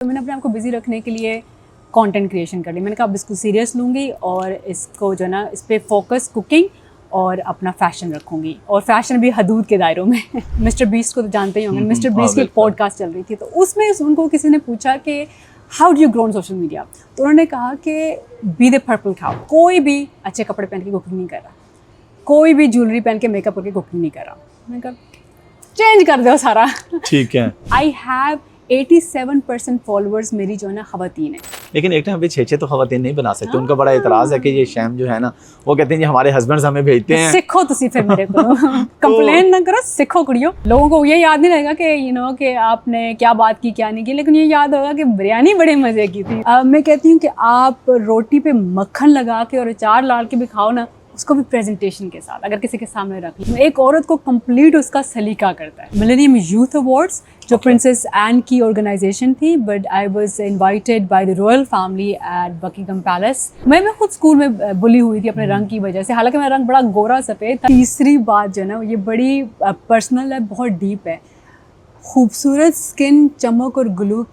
तो मैंने अपने आप को बिज़ी रखने के लिए कंटेंट क्रिएशन कर ली। मैंने कहा अब इसको सीरियस लूँगी और इसको जो ना इस पर फोकस कुकिंग और अपना फैशन रखूँगी, और फैशन भी हदूद के दायरों में। मिस्टर बीस्ट को तो जानते ही होंगे, मिस्टर बीस्ट की एक पॉडकास्ट चल रही थी, तो उसमें उनको किसी ने पूछा कि how do you grow on social media, तो उन्होंने कहा कि बी द पर्पल काउ। कोई भी अच्छे कपड़े पहन के कुकिंग नहीं कर रहा, कोई भी ज्वेलरी पहन के मेकअप करके कुकिंग नहीं कर रहा। मैंने कहा चेंज कर दो सारा। ठीक है। आई हैव 87% फॉलोअर्स मेरी जो है ना खवातीन है। लेकिन एक टाइम पे 6 तो खवातीन नहीं बना सकते। उनका बड़ा एतराज़ है कि ये शैम जो है ना, वो कहते हैं हमारे हस्बैंड्स हमें भेजते हैं। सीखो तुसी फिर मेरे को कंप्लेन ना करो, सीखो कुड़ियों। लोगों को ये याद नहीं रहेगा कि कि आपने क्या बात की क्या नहीं की, लेकिन ये याद होगा कि बिरयानी बड़े मज़े की थी। मैं कहती हूँ कि आप रोटी पे मक्खन लगा के और अचार डाल के भी खाओ ना, उसको भी प्रेजेंटेशन के साथ अगर किसी के सामने रख लो, एक औरत को कंप्लीट उसका सलीका करता है। मिलेनियम यूथ अवार्ड्स जो प्रिंसेस एन की ऑर्गेनाइजेशन थी, but I was invited by the royal family at Buckingham palace. मैं खुद स्कूल में बुली हुई थी अपने रंग की वजह से, हालांकि मेरा रंग बड़ा गोरा सफ़ेद था। तीसरी बात जो है ना, ये बड़ी पर्सनल है, बहुत डीप है। खूबसूरत स्किन, चमक और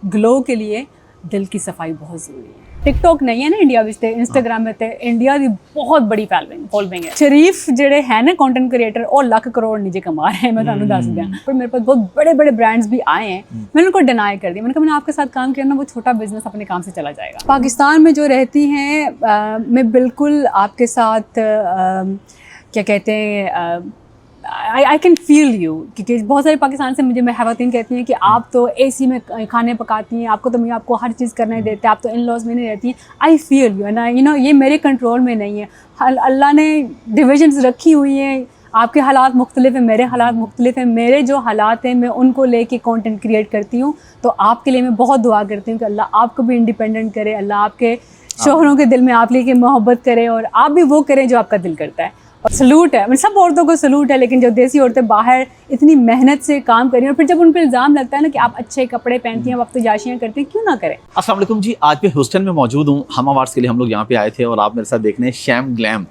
ग्लो के लिए दिल की सफाई बहुत ज़रूरी है। टिकटॉक नहीं है ना इंडिया में, इंस्टाग्राम में इंडिया की बहुत बड़ी फॉलोइंग है। शरीफ जेडे है ना कंटेंट क्रिएटर, और लाख करोड़ नीचे कमा रहे हैं, मैं तुहानू दस दिया। पर मेरे पास बहुत बड़े बड़े ब्रांड्स भी आए हैं, मैंने उनको डिनाई कर दिया। मैंने कहा मैंने आपके साथ काम किया ना, वो छोटा बिजनेस अपने काम से चला जाएगा। पाकिस्तान में जो रहती हैं, मैं बिल्कुल आपके साथ क्या कहते हैं, आई कैन फील यू, क्योंकि बहुत सारे पाकिस्तान से मुझे खवातीन कहती हैं कि आप तो एसी में खाने पकाती हैं, आपको तो आपको हर चीज़ करने देते हैं, आप तो इन लॉज में नहीं रहती। आई फील यू ना, ये मेरे कंट्रोल में नहीं है। अल्लाह ने डिविजन्स रखी हुई हैं, आपके हालात मुख्तलिफ हैं, मेरे हालात मुख्तलिफ हैं। मेरे जो हालात हैं मैं उनको लेके कंटेंट क्रिएट करती हूँ। तो आपके लिए मैं बहुत दुआ करती हूँ कि अल्लाह आपको भी इंडिपेंडेंट करे, अल्लाह आपके शोहरों के दिल में आप लेके मोहब्बत करे, और आप भी वो करें जो आपका दिल करता है। और सलूट है, सब औरतों को सलूट है, लेकिन जो देसी औरतें बाहर इतनी मेहनत से काम कर रही हैं, और फिर जब उन पर इल्ज़ाम लगता है ना कि आप अच्छे कपड़े पहनती हैं, आप तो याशियाँ करती हैं, क्यों ना करें। अस्सलाम वालेकुम जी, आज मैं ह्यूस्टन में मौजूद हूँ। हम अवार्ड्स के लिए हम लोग यहाँ पे आए थे, और आप मेरे साथ देखने शैम ग्लैम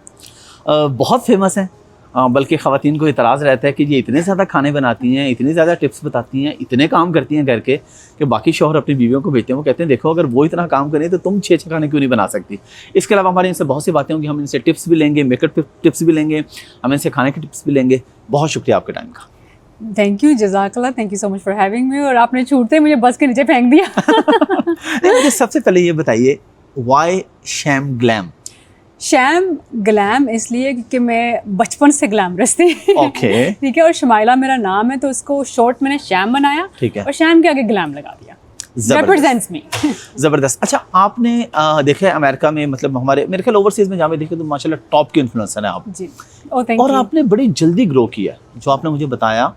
बहुत फेमस है। बल्कि ख़वातीन को इतराज़ रहता है कि ये इतने ज़्यादा खाने बनाती हैं, इतनी ज़्यादा टिप्स बताती हैं, इतने काम करती हैं घर के, कि बाकी शौहर अपनी बीवियों को भेजते हैं। वो कहते हैं देखो अगर वो इतना काम करें तो तुम 6 खाने क्यों नहीं बना सकती। इसके अलावा हमारे इनसे बहुत सी बातें होंगी, हम इनसे टिप्स भी लेंगे, मेकअप टिप्स भी लेंगे, हम इनसे खाने के टिप्स भी लेंगे। बहुत शुक्रिया आपके टाइम का। थैंक यू, जज़ाकल्लाह, thank you so much for having me. और आपने छूटते मुझे बस के नीचे फेंक दिया। मुझे सबसे पहले ये बताइए, why sham glam? Sham glam इसलिए क्योंकि मैं बचपन से ग्लैमरस थी। ओके। ठीक है, और शमाइला मेरा नाम है, तो उसको शॉर्ट मैंने शैम बनाया, ठीक है, और शैम के आगे ग्लैम लगा दिया। Represents me। ज़बरदस्त। अच्छा, आपने देखा है अमेरिका में, मतलब हमारे मेरे ख्याल ओवरसीज़ में जहाँ पे देखे तो माशाल्लाह टॉप के इन्फ्लुएंसर हैं आप जी। और आपने बड़ी जल्दी ग्रो किया, जो आपने मुझे बताया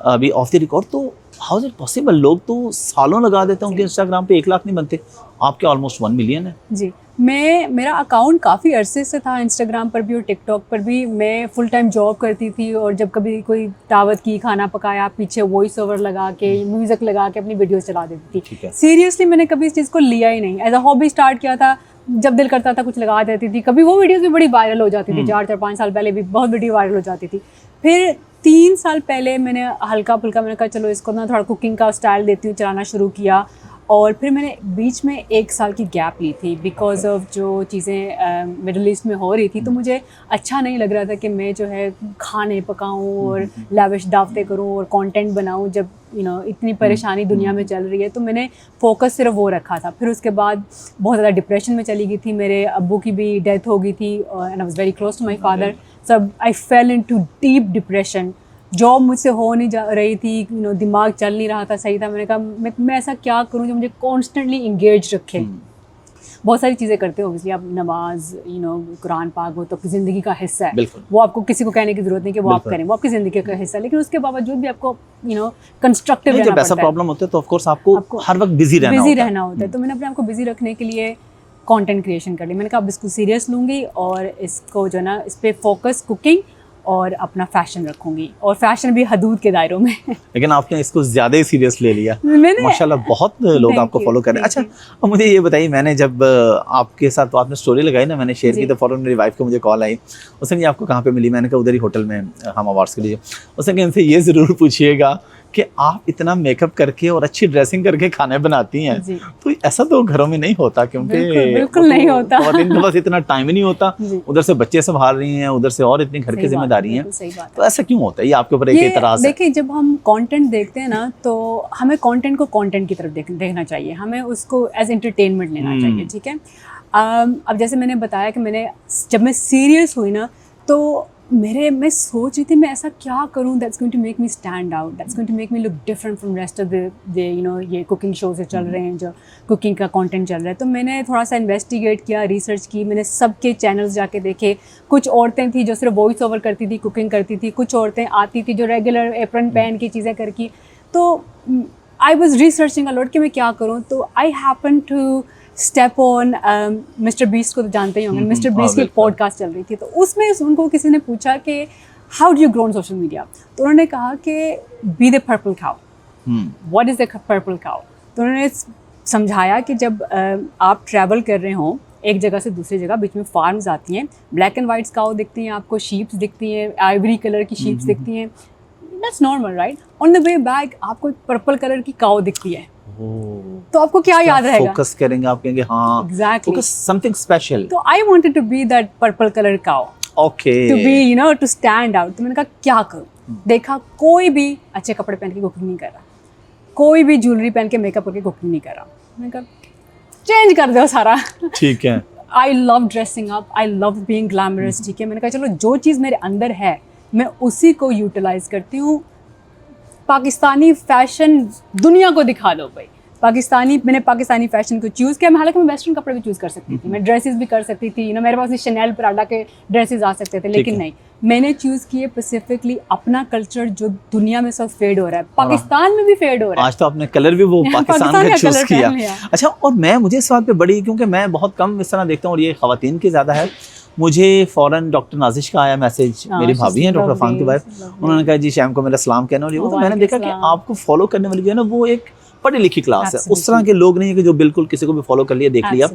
अभी ऑफ द रिकॉर्ड। तो हाउ इज इट पॉसिबल? लोग तो सालों लगा देते हैं, उनके इंस्टाग्राम पे 1 लाख नहीं बनते, आपके ऑलमोस्ट 1 मिलियन है। जी, मेरा अकाउंट काफ़ी अरसे से था, इंस्टाग्राम पर भी और टिकटॉक पर भी। मैं फुल टाइम जॉब करती थी, और जब कभी कोई दावत की, खाना पकाया, पीछे वॉइस ओवर लगा के, म्यूज़िक लगा के अपनी वीडियोस चला देती थी। सीरियसली मैंने कभी इस चीज़ को लिया ही नहीं, एज अ हॉबी स्टार्ट किया था। जब दिल करता था कुछ लगा देती थी, कभी वो वीडियोज़ भी बड़ी वायरल हो जाती थी। 4-5 साल पहले भी बहुत वीडियो वायरल हो जाती थी। फिर 3 साल पहले मैंने हल्का फुल्का मैंने कहा चलो इसको ना थोड़ा कुकिंग का स्टाइल देती हूँ, चलाना शुरू किया। और फिर मैंने बीच में 1 साल की गैप ली थी, बिकॉज ऑफ जो चीज़ें मिडल ईस्ट में हो रही थी, तो मुझे अच्छा नहीं लग रहा था कि मैं जो है खाने पकाऊँ और लैविश दावतें करूँ और कंटेंट बनाऊँ, जब इतनी परेशानी दुनिया में चल रही है। तो मैंने फोकस सिर्फ वो रखा था। फिर उसके बाद बहुत ज़्यादा डिप्रेशन में चली गई थी, मेरे अब्बू की भी डेथ हो गई थी, and I was very close to my father, so I fell into deep depression. Job मुझसे हो नहीं जा रही थी, दिमाग चल नहीं रहा था सही था। मैंने कहा मैं ऐसा क्या करूं जो मुझे कॉन्स्टेंटली इंगेज रखे। बहुत सारी चीज़ें करते हो, ऑब्वियसली आप नमाज, कुरान पाक, वो तो आपकी ज़िंदगी का हिस्सा है, वो आपको किसी को कहने की ज़रूरत नहीं कि वो आप करें, वो आपकी ज़िंदगी का हिस्सा है। लेकिन उसके बावजूद भी आपको कंस्ट्रक्टिव रहना पड़ता है। जब ऐसा प्रॉब्लम होता है तो ऑफ कोर्स आपको हर वक्त बिजी रहना होता है। तो मैंने अपने आप को बिजी रखने के लिए कंटेंट क्रिएशन कर ली। मैंने कहा अब इसको सीरियस लूँगी, और इसको जो ना इस पर फोकस कुकिंग और अपना फैशन रखूंगी, और फैशन भी हदूद के दायरों में। लेकिन आपने इसको ज़्यादा ही सीरियस ले लिया। माशाल्लाह, बहुत लोग आपको फॉलो कर रहे हैं। अच्छा, अब मुझे ये बताइए, मैंने जब आपके साथ आपने स्टोरी लगाई ना, मैंने शेयर की, तो फ़ौरन मेरी वाइफ को मुझे कॉल आई। उसने कहा आपको कहाँ पे मिली? मैंने कहा उधर ही होटल में, हम अवार्ड्स के लिए। उसने कहा इनसे ये ज़रूर पूछिएगा कि आप इतना मेकअप करके और अच्छी ड्रेसिंग करके खाने बनाती हैं, जी। तो ऐसा तो घरों में नहीं होता, क्योंकि बिल्कुल नहीं होता। खवातीन के पास इतना टाइम ही नहीं होता, जी। उधर से बच्चे संभाल रही हैं, उधर से और इतनी घर की जिम्मेदारी हैं, सही बात तो ऐसा क्यों होता है? ये आपके ऊपर एक ये एतराज है। देखिए, जब हम कंटेंट देखते हैं ना, तो हमें कंटेंट को कंटेंट की तरफ देखना चाहिए, हमें उसको एज एंटरटेनमेंट लेना चाहिए, ठीक है। अब जैसे मैंने बताया कि जब मैं सीरियस हुई ना, तो मैं सोच रही थी मैं ऐसा क्या करूं that's going to make me stand out, that's going to make me look different from rest of the ये कुकिंग शो से चल रहे हैं, जो कुकिंग का कंटेंट चल रहा है। तो मैंने थोड़ा सा इन्वेस्टिगेट किया, रिसर्च की, मैंने सबके चैनल्स जाके देखे। कुछ औरतें थी जो सिर्फ वॉइस ओवर करती थी, कुकिंग करती थी, कुछ औरतें आती थी जो रेगुलर एप्रन पहन की चीज़ें करकी। तो I was researching a lot कि मैं क्या करूँ। तो I happen to step on mister Beast को तो जानते ही होंगे, मिस्टर बीस्ट की एक पॉडकास्ट चल रही थी, तो उसमें उनको किसी ने पूछा कि how do you grow on social media. तो उन्होंने कहा कि be the purple cow. What is the purple cow? तो उन्होंने समझाया कि जब आप ट्रैवल कर रहे हों एक जगह से दूसरी जगह, बीच में फार्म्स आती हैं, ब्लैक एंड वाइट काउ दिखती हैं आपको, शीप्स दिखती हैं, आइवरी कलर की शीप्स दिखती हैं, that's normal right. On the way back आपको एक पर्पल कलर की काउ दिखती है, तो आपको क्या याद रहेगा? फोकस करेंगे, आप कहेंगे हाँ एग्जैक्टली, फोकस समथिंग स्पेशल। तो I wanted to be that purple colour cow, okay, to be to stand out. तो मैंने कहा क्या करूं। देखा कोई भी अच्छे कपड़े पहन के कुकिंग नहीं कर रहा, कोई भी ज्वेलरी पहन के मेकअप करके कुकिंग नहीं कर रहा। मैंने कहा चेंज कर दो सारा। ठीक है। I love dressing up, I love being glamorous, ठीक है। मैंने कहा चलो जो चीज़ मेरे अंदर है मैं उसी को यूटिलाइज करती हूँ। पाकिस्तानी फैशन दुनिया को दिखा लो भाई। मैंने पाकिस्तानी फैशन को चूज़ किया। हालांकि मैं वेस्टर्न कपड़े भी चूज़ कर सकती थी, मैं ड्रेसेस भी कर सकती थी, मेरे पास शनेल प्राडा के ड्रेसेस आ सकते थे, लेकिन नहीं, मैंने चूज़ किए स्पेसिफिकली अपना कल्चर जो दुनिया में सब फेड हो रहा है, पाकिस्तान में भी फेड हो रहा है। आज तो आपने कलर भी वो पाकिस्तान का चूज़ किया। अच्छा, और मुझे इस बात पे बड़ी, क्योंकि मैं बहुत कम इस तरह देखता हूँ और ये खवातीन की ज़्यादा है, मुझे फ़ौरन डॉक्टर नाजिश का आया मैसेज, मेरी भाभी हैं डॉक्टर अफान की वाइफ, उन्होंने कहा जी शैम को मेरा सलाम कहना। और ये तो मैंने देखा कि आपको फॉलो करने वाली जो है ना वो एक पढ़ी लिखी क्लास है, उस तरह के लोग नहीं है कि जो बिल्कुल किसी को भी फॉलो कर लिया, देख लिया।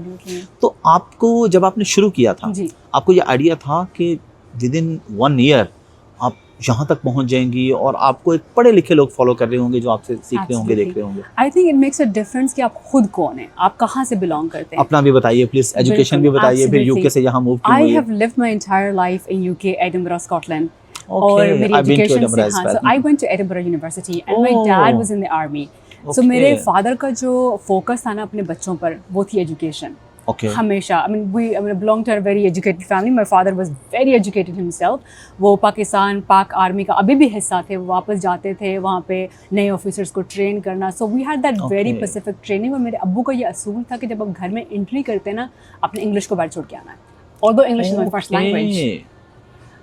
तो आपको जब आपने शुरू किया था, आपको ये आइडिया था कि विद इन 1 ईयर आप यहाँ तक पहुँच जाएंगी और आपको एक पढ़े लिखे लोग फॉलो कर रहे होंगे, जो आपसे सीख रहे होंगे, देख रहे होंगे? I think it makes a difference कि आप खुद कौन है, आप कहाँ से बिलोंग करते हैं। अपना भी बताइए प्लीज, एजुकेशन भी बताइए, फिर यूके से यहाँ मूव क्यों हुई? I have lived my entire life in UK, Edinburgh, Scotland. और मेरी एजुकेशन से, हाँ, so I went to Edinburgh university and my dad was in the army. सो मेरे फादर का जो फोकस था ना अपने बच्चों पर, वो थी एजुकेशन। हमेशा, I mean belong to a very educated family. My father was very educated himself. वो पाक आर्मी का अभी भी हिस्सा थे, वो वापस जाते थे वहाँ पे नए ऑफिसर्स को ट्रेन करना। So we had that very specific training. और मेरे अब्बू का ये असूल था कि जब आप घर में एंट्री करते हैं ना, आपने इंग्लिश को बाहर छोड़ के आना है। Although English is my first language,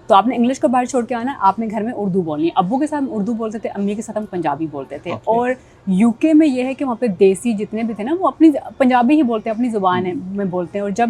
तो आपने इंग्लिश को बाहर छोड़ के आना, आपने घर में उर्दू बोलनी है। अब्बू के साथ हम उर्दू बोलते थे, अम्मी के साथ हम पंजाबी बोलते थे। और यूके में ये है कि वहाँ पे देसी जितने भी थे ना, वो अपनी पंजाबी ही बोलते हैं, अपनी ज़ुबान में बोलते हैं। और जब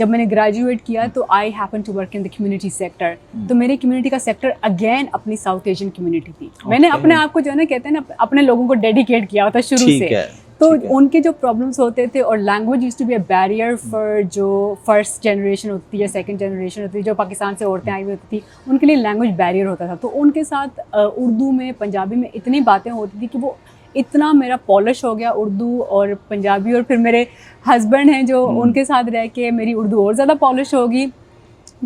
मैंने ग्रेजुएट किया तो I happen to work in the community sector. तो मेरी कम्युनिटी का सेक्टर अगेन अपनी साउथ एशियन कम्युनिटी थी। मैंने अपने आप को जो है ना, कहते हैं ना, अपने लोगों को डेडिकेट किया होता शुरू से। तो उनके जो प्रॉब्लम्स होते थे, और language used to be a barrier for जो फर्स्ट जनरेशन होती है या सेकंड जनरेशन होती है, जो पाकिस्तान से औरतें आई हुई होती थी, उनके लिए लैंग्वेज बैरियर होता था। तो उनके साथ उर्दू में, पंजाबी में इतनी बातें होती थी कि वो इतना मेरा पॉलिश हो गया उर्दू और पंजाबी। और फिर मेरे हस्बैंड हैं जो, उनके साथ रह के मेरी उर्दू और ज़्यादा पॉलिश होगी।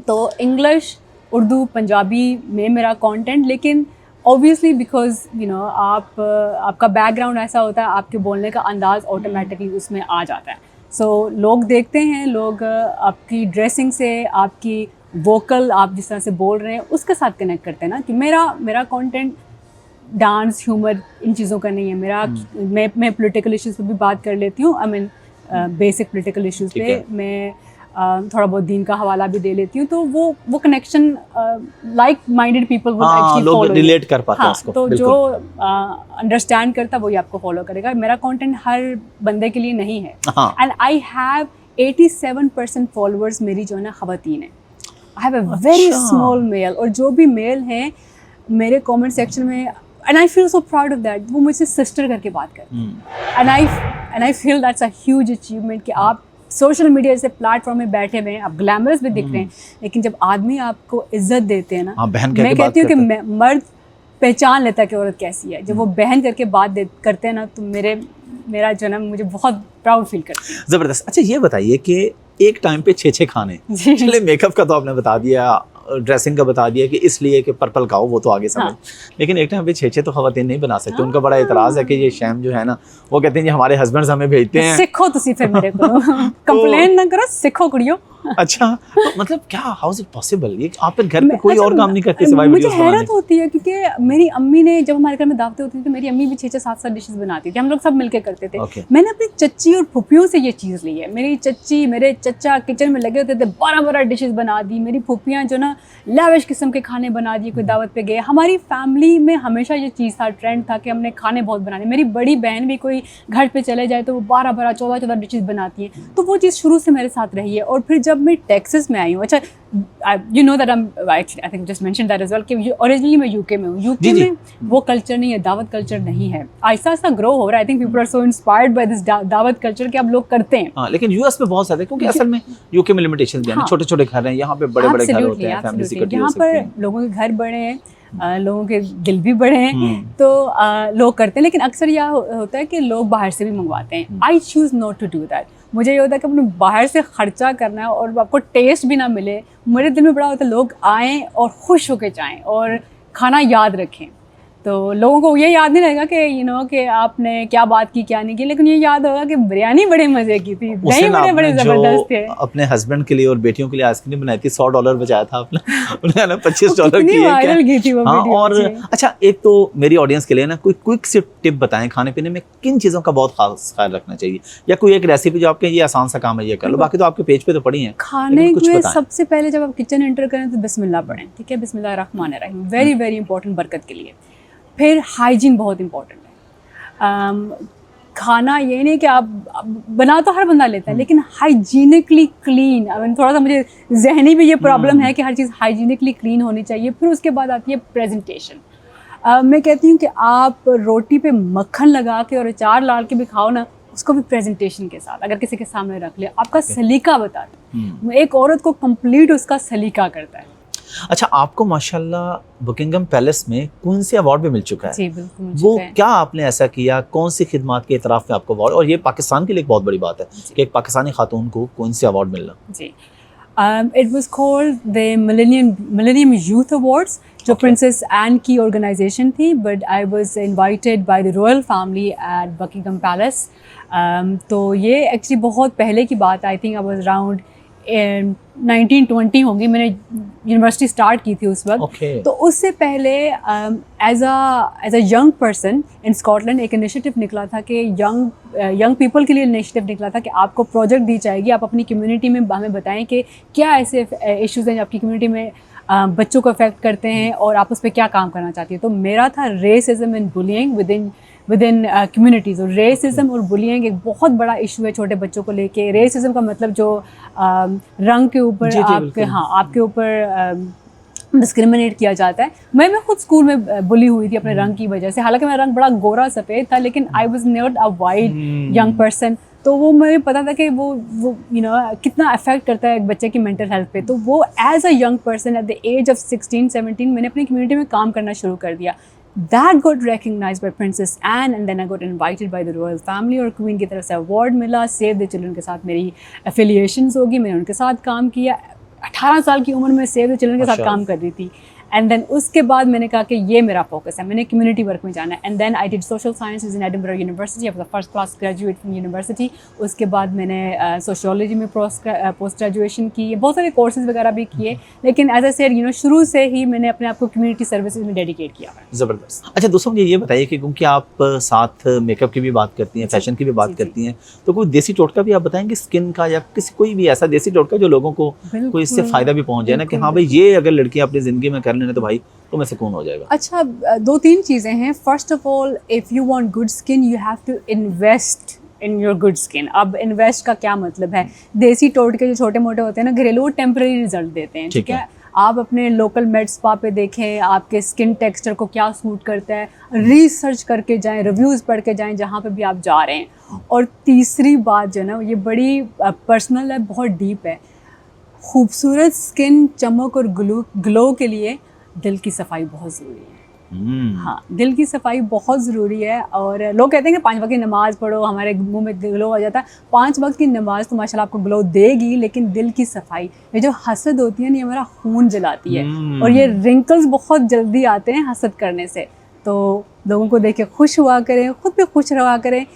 तो इंग्लिश, उर्दू, पंजाबी में मेरा कंटेंट, लेकिन ऑब्वियसली बिकॉज आपका बैकग्राउंड ऐसा होता है, आपके बोलने का अंदाज़ ऑटोमेटिकली उसमें आ जाता है। सो लोग देखते हैं, लोग आपकी ड्रेसिंग से, आपकी वोकल, आप जिस तरह से बोल रहे हैं, उसके साथ कनेक्ट करते हैं ना, कि मेरा कंटेंट डांस, ह्यूमर, इन चीज़ों का नहीं है। मैं पॉलिटिकल इश्यूज़ पे भी बात कर लेती हूँ। I mean basic political issues पे मैं थोड़ा बहुत दीन का हवाला भी दे लेती हूँ। तो वो connection like minded people would actually follow, relate कर पाते हैं उसको। तो जो अंडरस्टैंड करता वही आपको फॉलो करेगा। मेरा कंटेंट हर बंदे के लिए नहीं है। एंड आई हैव 87% फॉलोअर्स मेरी जो है ना खवातीन है। I have a very small male, और जो भी मेल हैं मेरे कमेंट सेक्शन में, and I feel so proud of that, वो मुझसे सिस्टर करके बात करते हैं। And I feel that's a huge achievement कि आप सोशल मीडिया जैसे प्लेटफॉर्म में बैठे हुए हैं, आप ग्लैमरस भी दिख रहे हैं, लेकिन जब आदमी आपको इज्जत देते हैं ना, मैं कहती हूँ कि मर्द पहचान लेता है कि औरत कैसी है। जब वो बहन करके बात करते हैं ना, तो मेरा जन्म मुझे बहुत प्राउड फील करती है। ज़बरदस्त। अच्छा ये बताइए कि एक टाइम पे 6 खाने, जी। चले मेकअप का तो आपने बता दिया, ड्रेसिंग का बता दिया कि इसलिए कि पर्पल खाओ, वो तो आगे समझ। हाँ। लेकिन एक टाइम पे 6 तो खवातीन नहीं बना सकती। हाँ। उनका बड़ा एतराज़ है कि ये शैम जो है ना, वो कहते हैं जी हमारे हस्बैंड्स हमें भेजते हैं। सिखो तुसी फिर मेरे को कंप्लेन ना करो, सिखो कुड़ियो। अच्छा, तो मतलब क्या, हाउ इज इट पॉसिबल? ये आप घर पे कोई अच्छा, और काम नहीं करते सिवाय मुझे वीडियोस बनाने हैरत होती है क्योंकि मेरी अम्मी ने, जब हमारे घर में दावतें होती थी तो मेरी अम्मी भी 6-6 7-7 डिशेस बनाती थी, हम लोग सब मिलके करते थे। Okay. मैंने अपनी चच्ची और फुफियों से ये चीज़ ली है। मेरी चच्ची, मेरे चचा किचन में लगे होते थे, 12-12 डिशेस बना दी। मेरी फुफियाँ जो ना लाविश किस्म के खाने बना दिए, कोई दावत पे गए। हमारी फैमिली में हमेशा ये चीज़ था, ट्रेंड था कि हमने खाने बहुत बनाने। मेरी बड़ी बहन भी कोई घर पे चले जाए तो वो 12-12 14-14 डिशेस बनाती है। तो वो चीज़ शुरू से मेरे साथ रही है। और फिर जब मैं टेक्सास में आई हूँ, अच्छा you know that I think just mention that as well कि ओरिजिनली मैं यूके में हूँ। यूके में वो कल्चर नहीं है, दावत कल्चर नहीं है। आहिस्ता आहिस्ता ग्रो हो रहा है। I think people are so inspired by this दावत कल्चर कि अब लोग करते हैं। हाँ, लेकिन यूएस में बहुत ज्यादा, क्योंकि असल में यूके में लिमिटेशंस भी है ना, हाँ। छोटे-छोटे घर हैं, यहाँ पे बड़े-बड़े घर होते हैं, फैमिली इकट्ठी हो यहाँ सकती है। पर लोगों के घर बड़े हैं, लोगों के दिल भी बड़े हैं, तो लोग करते हैं। लेकिन अक्सर यह होता है कि लोग बाहर से भी मंगवाते हैं। I choose not to do that. मुझे ये होता है कि अपने बाहर से खर्चा करना है और आपको टेस्ट भी ना मिले। मेरे दिल में बड़ा होता है लोग आएँ और खुश होकर जाएँ और खाना याद रखें। तो लोगों को ये याद नहीं रहेगा कि कि आपने क्या बात की क्या नहीं की, लेकिन ये याद होगा कि बिरयानी बड़े मजे की थी, दही बड़े जबरदस्त थे। अपने हस्बैंड के लिए और बेटियों के लिए आइसक्रीम बनाई थी, $100 बचाया था आपने, उन्होंने $25 की है वायरल की थी वो हाँ, वीडियो। और अच्छा एक तो मेरी ऑडियंस के लिए ना कोई क्विक सी टिप बताएं, खाने पीने में किन चीज़ों का बहुत खास ख्याल रखना चाहिए, या कोई एक रेसिपी जो आपके ये आसान सा काम है ये कर लो, बाकी तो आपके पेज पे तो पड़ी है। खाने में सबसे पहले जब आप किचन एंटर करें तो बिस्मिल्लाह पढ़ें, ठीक है, बिस्मिल्लाहिर्रहमानिर्रहीम, वेरी वेरी इंपॉर्टेंट बरकत के लिए। फिर हाइजीन बहुत इंपॉर्टेंट है। खाना ये नहीं कि आप बना तो हर बंदा लेता है, लेकिन हाइजीनिकली क्लीन। थोड़ा सा मुझे जहनी भी ये प्रॉब्लम है कि हर चीज़ हाइजीनिकली क्लीन होनी चाहिए। फिर उसके बाद आती है प्रेजेंटेशन। मैं कहती हूँ कि आप रोटी पे मक्खन लगा के और अचार लाल के भी खाओ ना, उसको भी प्रेजेंटेशन के साथ अगर किसी के सामने रख ले, आपका सलीका बताता है। एक औरत को कंप्लीट उसका सलीका करता है। अच्छा, आपको माशाल्लाह बुकिंगम पैलेस में कौन से अवार्ड भी मिल चुका है? जी बिल्कुल। वो क्या आपने ऐसा किया, कौन सी खिदमत के इतराफ़ में आपको अवार्ड, और ये पाकिस्तान के लिए एक बहुत बड़ी बात है कि एक पाकिस्तानी खातून को कौन से अवार्ड मिलना? जी, it was called the millennium youth awards, जो प्रिंसेस एन की ऑर्गेनाइजेशन थी, but I was invited by the royal family at Buckingham Palace. तो ये एक्चुअली बहुत पहले की बात, I think I was around 1920 होगी, मैंने यूनिवर्सिटी स्टार्ट की थी उस वक्त। तो उससे पहले as a young person in Scotland एक इनिशिएटिव निकला था कि यंग पीपल के लिए इनिशिएटिव निकला था कि आपको प्रोजेक्ट दी जाएगी, आप अपनी कम्युनिटी में हमें बताएं कि क्या ऐसे इश्यूज़ हैं जो आपकी कम्युनिटी में बच्चों को अफेक्ट करते हैं और आप उस पर क्या काम करना चाहती है। तो मेरा था racism and bullying with in communities. और रेसिज्म और बुलिंग एक बहुत बड़ा इशू है छोटे बच्चों को लेके। रेसिज्म का मतलब जो रंग के ऊपर आपके ऊपर डिस्क्रिमिनेट किया जाता है। मैं खुद स्कूल में बुली हुई थी अपने रंग की वजह से, हालांकि मेरा रंग बड़ा गोरा सफ़ेद था, लेकिन I was not a white young person. तो वो मुझे पता था कि वो कितना अफेक्ट करता है एक बच्चे की मेंटल हेल्थ पे। तो वो as a young person at the age of 16-17 मैंने अपनी कम्युनिटी में काम करना शुरू कर दिया। That got recognized by Princess Anne and then I got invited by the royal family और क्वीन की तरफ से अवार्ड मिला। सेव द चिल्ड्रन के साथ मेरी एफिलिएशंस होगी, मैंने उनके साथ काम किया। 18 साल की उम्र में सेव द चिल्ड्रन के साथ काम कर रही थी। एंड देन उसके बाद मैंने कहा कि ये मेरा फोकस है, मैंने कम्युनिटी वर्क में जाना है। And then I did social sciences in Edinburgh university, I was the first class graduate from university. उसके बाद मैंने सोशियोलॉजी में पोस्ट ग्रेजुएशन की, बहुत सारे कोर्सेज वगैरह भी किए, लेकिन एज आई सेड शुरू से ही मैंने अपने आप को कम्युनिटी सर्विसेज में डेडिकेट किया है। ज़बरदस्त। अच्छा दोस्तों, मुझे ये बताइए कि क्योंकि आप साथ मेकअप की भी बात करती हैं, फैशन की भी बात करती हैं, तो कोई देसी टोटका भी आप बताएंगे स्किन का, या कोई भी ऐसा देसी टोटका जो लोगों को कोई इससे फ़ायदा भी पहुंच जाए ना, कि हाँ भाई ये अगर लड़कियां अपनी ज़िंदगी में कर लेना तो भाई तो मैं सुकून हो जाएगा। अच्छा, 2-3 चीज़ें हैं। First of all, if you want good skin you have to invest in your good skin. अब इन्वेस्ट का क्या मतलब है? देसी टोटके जो छोटे मोटे होते हैं ना, घरेलू, वो टेम्परेरी रिजल्ट देते हैं, ठीक है। आप अपने लोकल मेड स्पा पे देखें आपके स्किन टेक्सचर को क्या सूट करता है, रिसर्च करके जाएं, रिव्यूज़ पढ़ के जाएं जहाँ पे भी आप जा रहे हैं। और तीसरी बात जो है ना, ये बड़ी पर्सनल है, बहुत डीप है। खूबसूरत स्किन, चमक और ग्लो के लिए दिल की सफाई बहुत ज़रूरी है। हाँ, दिल की सफाई बहुत ज़रूरी है। और लोग कहते हैं कि 5 वक्त की नमाज़ पढ़ो, हमारे मुंह में ग्लो आ जाता है। 5 वक्त की नमाज़ तो माशाल्लाह आपको ग्लो देगी, लेकिन दिल की सफाई, ये जो हसद होती है ना, ये हमारा खून जलाती है। और ये रिंकल्स बहुत जल्दी आते हैं हसद करने से। तो लोगों को देख के खुश हुआ करें, खुद भी खुश रहा करें।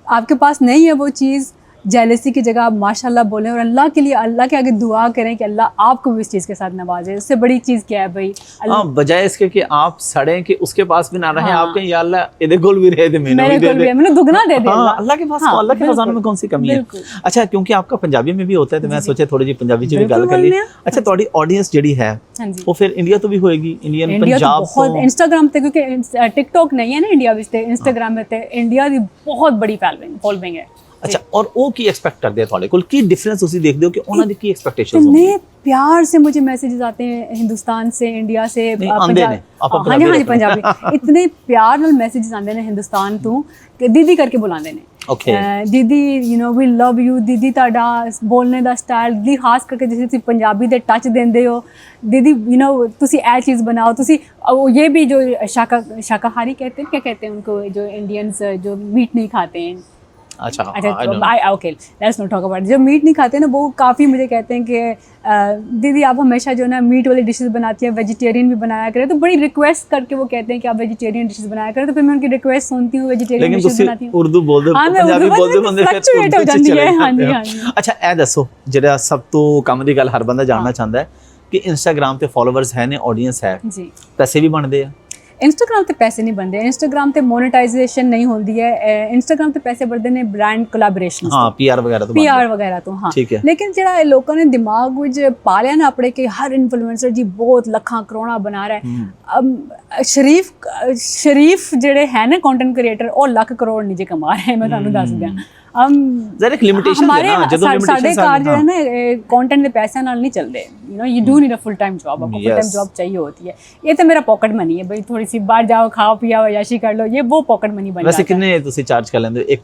आपके पास नहीं है वो चीज़, जेलसी की जगह आप माशाल्लाह बोलें और अल्लाह के लिए, अल्लाह के आगे दुआ करें कि अल्लाह आपको भी इस चीज़ के साथ नवाजे। उससे बड़ी चीज़ क्या है भाई? बजाय इसके कि आप सड़ें कि उसके पास भी ना रहे, हाँ। आप कहें या अल्लाह इधर गोल भी रहे थे, मेरे को भी मैंने दुगना दे दे। हाँ, अल्लाह के पास तो, अल्लाह के खजाने में कौन सी कमी है। अच्छा, क्योंकि आपका पंजाबी में भी होता है तो मैं सोचा थोड़ी जी पंजाबी जी भी गल कर ली। अच्छा, थोड़ी ऑडियंस जड़ी है वो फिर इंडिया तो भी होएगी, इंडियन पंजाब बहुत इंस्टाग्राम ते, क्योंकि टिकटॉक नहीं है ना इंडिया विच, ते इंस्टाग्राम में ते इंडिया दी बहुत बड़ी फॉलोइंग है। अच्छा, और वो की एक्सपेक्ट करते हैं थोड़े कोल की डिफरेंस उसी देखदे हो कि उन्हां दी की एक्सपेक्टेशंस होंदी इतने प्यार से मुझे मैसेजेस आते हैं हिंदुस्तान से, इंडिया से, पंजाबी इतने प्यार नाल मैसेजेस आंदे ने हिंदुस्तान तो कि दीदी करके बुलांदे ने। Didi, you know, we love you didi, ਤੁਹਾਡਾ बोलने ਦਾ स्टाइल दी, खास करके जिसे ਤੁਸੀਂ पंजाबी ਦੇ टच देंदे हो दीदी, यू नो, ਤੁਸੀਂ ਇਹ चीज़ बनाओ, ਤੁਸੀਂ ये भी जो शाकाहारी कहते हैं, क्या कहते हैं उनको, जो इंडियंस जो मीट नहीं खाते हैं। अच्छा, okay, let's not talk about, जो मीट नहीं खाते ना, वो काफ़ी मुझे कहते हैं कि दीदी आप हमेशा जो ना मीट वाली डिशेस बनाती है, वेजिटेरियन भी बनाया करें। तो बड़ी रिक्वेस्ट करके वो कहते हैं कि आप वेजिटेरियन डिशेस बनाया करें, तो फिर मैं उनकी रिक्वेस्ट सुनती हूँ, वेजिटेरियन डिशेस बनाती हूँ। उर्दू बोलते पंजाबी बोलते बंदे फ्लक्चुएट हो जाती है। हाँ जी, हाँ जी। अच्छा, ए दसो ਜਿਹੜਾ ਸਭ ਤੋਂ ਕੰਮ ਦੀ ਗੱਲ ਹਰ ਬੰਦਾ ਜਾਣਨਾ ਚਾਹੁੰਦਾ ਹੈ ਕਿ ਇੰਸਟਾਗ੍ਰਾਮ ਤੇ ਫਾਲੋਅਰਸ ਹੈ ਨੇ, ਆਡੀਅנס ਹੈ ਜੀ, ਪੈਸੇ ਵੀ ਬਣਦੇ ਆ? इंस्टाग्राम ते पैसे नहीं बनते, इंस्टाग्राम ते मोनेटाइजेशन नहीं होती है। इंस्टाग्राम ते पैसे बनते ने ब्रांड कोलैबोरेशन, हाँ, पीआर वगैरह तो हाँ, ठीक है। लेकिन जेड़ा लोगों ने दिमाग विच पा लिया ना अपने कि हर इन्फ्लुएंसर जी बहुत लखां करोड़ा बना रहा है। शरीफ जेड़े है ना कंटेंट क्रिएटर, वो लाख करोड़ नहीं जे कमा रहे हैं, मैं तुहानू दस दियां। जरा लिमिटेशन हमारे साडे कार जो है ना कंटेंट के पैसे नाल नहीं चलते। You know, you do need a full time job, आपको फुल टाइम जॉब चाहिए होती है। ये तो मेरा पॉकेट मनी है भाई, थोड़ी सी बाहर जाओ, खाओ पिया याशी कर लो, ये वो पॉकेट मनी बन जाता है। वैसे कितने तुसी चार्ज कर लेंदे एक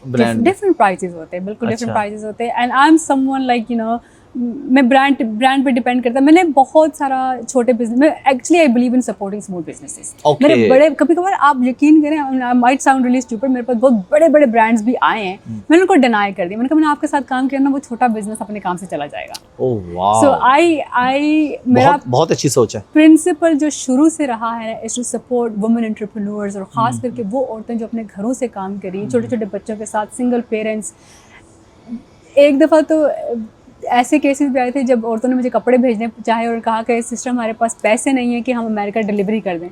ब्रांड? डिफरेंट प्राइसेस होते हैं, बिल्कुल डिफरेंट प्राइसेस होते हैं। And I am someone like, you know, मैं ब्रांड पे डिपेंड करता है। मैंने बहुत सारा छोटे बिजनेस में, actually I believe in supporting small businesses. मेरे बड़े, कभी कभार आप यकीन करें, I might sound really stupid, मेरे पास बहुत बड़े बड़े ब्रांड्स भी आए हैं, मैंने उनको डिनाई कर दिया। मैंने कहा मैंने आपके साथ काम किया ना, वो छोटा बिजनेस अपने काम से चला जाएगा। Oh wow. सो आई मेरा बहुत अच्छी सोच है। प्रिंसिपल जो शुरू से रहा है is to support women entrepreneurs, और ख़ास करके वो औरतें जो अपने घरों से काम कर रही हैं, छोटे छोटे बच्चों के साथ, सिंगल पेरेंट्स। एक दफ़ा तो ऐसे केसेस भी आए थे जब औरतों ने मुझे कपड़े भेजने चाहे और कहा कि सिस्टर हमारे पास पैसे नहीं है कि हम अमेरिका डिलीवरी कर दें।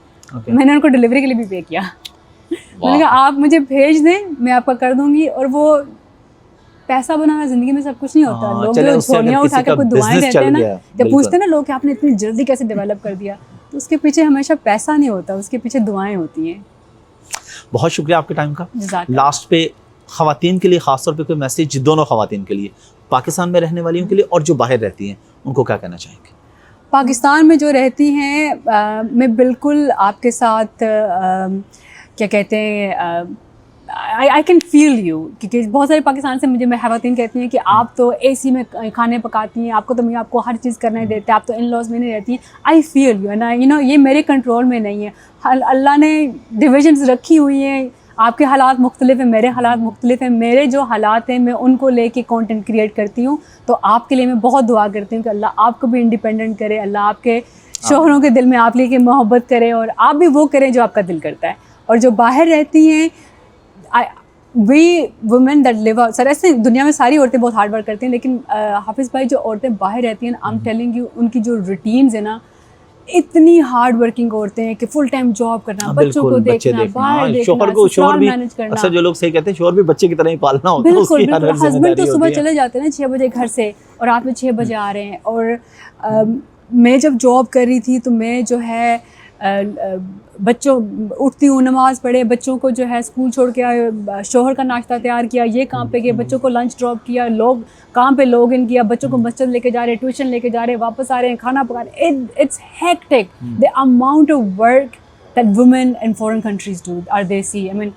मैंने उनको डिलीवरी के लिए भी पे किया। मैंने कहा आप मुझे भेज दें, मैं आपका कर दूंगी। और वो पैसा बनाना जिंदगी में सब कुछ नहीं होता। लोग जो झोलियाँ उठा के कोई दुआएं देते हैं ना, जब पूछते हैं ना लोग कि आपने इतनी जल्दी कैसे डेवलप कर दिया, तो उसके पीछे हमेशा पैसा नहीं होता, उसके पीछे दुआएं होती हैं। बहुत शुक्रिया आपके टाइम का। लास्ट पे ख़वातीन के लिए ख़ासतौर पे कोई मैसेज, दोनों ख़वातीन के लिए, पाकिस्तान में रहने वालियों के लिए और जो बाहर रहती हैं, उनको क्या कहना चाहेंगे? पाकिस्तान में जो रहती हैं, मैं बिल्कुल आपके साथ क्या कहते हैं, आई कैन फील यू, क्योंकि बहुत सारे पाकिस्तान से मुझे ख़वातीन कहती हैं कि आप तो एसी में खाने पकाती हैं, आपको तो मैं आपको हर चीज़ करने देते हैं, आप तो इन लॉज में नहीं रहती हैं। आई फील यू, ना यू नो, ये मेरे कंट्रोल में नहीं है। अल्लाह ने डिविजन्स रखी हुई हैं, आपके हालात मुख्तलिफ हैं, मेरे हालात मुख्तलिफ हैं। मेरे जो हालात हैं मैं उनको लेके कंटेंट क्रिएट करती हूँ। तो आपके लिए मैं बहुत दुआ करती हूँ कि अल्लाह आपको भी इंडिपेंडेंट करे, अल्लाह आपके शोहरों के दिल में आप लेके मोहब्बत करे, और आप भी वो करें जो आपका दिल करता है। और जो बाहर रहती हैं, we women that live out, sir ऐसे दुनिया में सारी औरतें बहुत हार्ड वर्क करती हैं, लेकिन हाफिज़ भाई जो औरतें बाहर रहती हैं, आई एम टेलिंग यू, उनकी जो रूटीन्स है ना, इतनी हार्ड वर्किंग औरतें हैं कि फुल टाइम जॉब करना, बच्चों को देखना, बाहर देखना, शोहर भी मैनेज करना। अक्सर जो लोग सही कहते हैं शोहर भी बच्चे की तरह ही पालना होता है। बिल्कुल बिल्कुल। हस्बैंड तो सुबह चले जाते हैं ना 6 बजे घर से, और रात में 6 बजे आ रहे हैं। और मैं जब जॉब कर रही थी तो मैं जो है बच्चों उठती हूँ, नमाज़ पढ़े, बच्चों को जो है स्कूल छोड़ के आए, शोहर का नाश्ता तैयार किया, ये काम पे गए, बच्चों को लंच ड्रॉप किया, लोग काम पे लॉग इन किया, बच्चों को मस्जिद लेके जा रहे हैं, ट्यूशन लेके जा रहे हैं, वापस आ रहे हैं, खाना पका रहे हैं। It's hectic the amount of work that women in foreign countries do are desi. I mean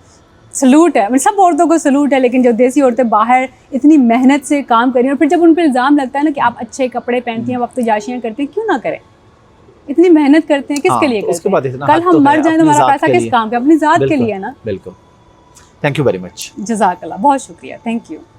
salute है, I mean, सब औरतों को सलूट है, लेकिन जो देसी औरतें बाहर इतनी मेहनत से काम कर रही हैं, और फिर जब उन पर इल्ज़ाम लगता है ना कि आप अच्छे कपड़े पहनती हैं, वक्त जाशियाँ करती हैं, क्यों ना करें? इतनी मेहनत करते हैं, किसके हाँ, लिए तो करते उसके बाद हैं? इतना कल हक हम तो मर है, जाएं तो अपनी हमारा ज़ात पैसा के किस लिए। काम का, अपनी ज़ात के बिल्कुल, लिए ना। बिल्कुल। Thank you very much. जज़ाकल्लाह, बहुत शुक्रिया, थैंक यू।